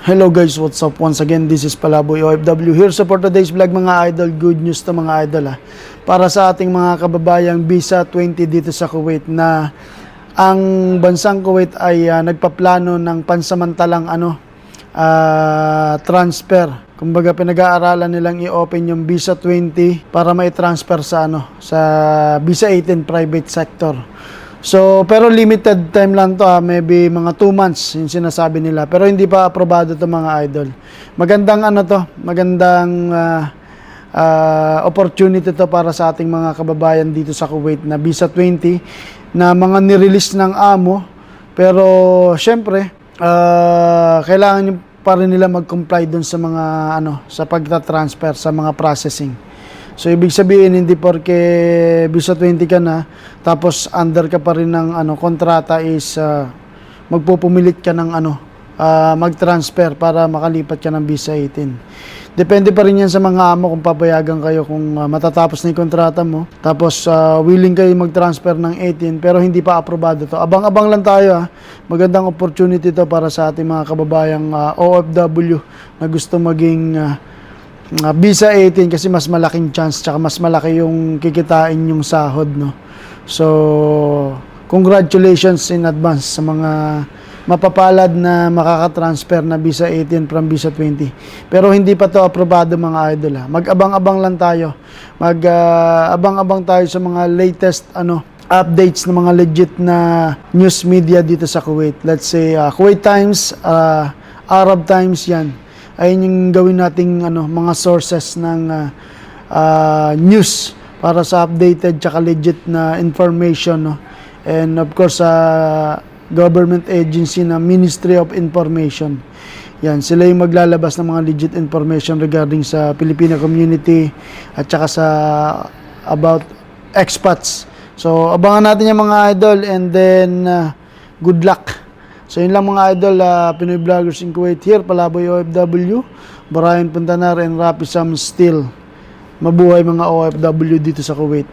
Hello guys, what's up? Once again, this is Palaboy OFW here. So for today's vlog mga idol, good news to mga idol para sa ating mga kababayang Visa 20 dito sa Kuwait na ang bansang Kuwait ay nagpaplano ng pansamantalang transfer. Kumbaga pinag-aaralan nilang i-open yung Visa 20 para mai-transfer sa sa Visa 18 private sector. So, pero limited time lang to maybe mga 2 months yung sinasabi nila. Pero hindi pa aprobado to mga idol. Magandang magandang opportunity to para sa ating mga kababayan dito sa Kuwait na Visa 20 na mga nirelease ng amo. Pero syempre, kailangan pa rin nila mag-comply dun sa mga sa pagta-transfer sa mga processing. So, ibig sabihin, hindi porke Visa 20 ka na, tapos under ka pa rin ng kontrata is magpupumilit ka ng mag-transfer para makalipat ka ng Visa 18. Depende pa rin yan sa mga amo kung papayagan kayo kung matatapos na yung kontrata mo. Tapos, willing kayo mag-transfer ng 18 pero hindi pa aprobado to. Abang-abang lang tayo Magandang opportunity to para sa ating mga kababayang OFW na gusto maging Visa 18 kasi mas malaking chance tsaka mas malaki yung kikitain yung sahod So congratulations in advance sa mga mapapalad na makaka-transfer na Visa 18 from Visa 20. Pero hindi pa to aprobado mga idol Mag-abang-abang lang tayo. Abang-abang tayo sa mga latest updates ng mga legit na news media dito sa Kuwait. Let's say Kuwait Times, Arab Times yan. Ayun yung gawin nating mga sources ng news para sa updated tsaka legit na information and of course government agency na Ministry of Information. Yan, sila yung maglalabas ng mga legit information regarding sa Filipino community at tsaka sa about expats. So abangan natin yung mga idol and then good luck. So yun lang mga idol, Pinoy Vloggers in Kuwait here, Palaboy OFW, Brian Puntanar and Rapi Sam Still. Mabuhay mga OFW dito sa Kuwait.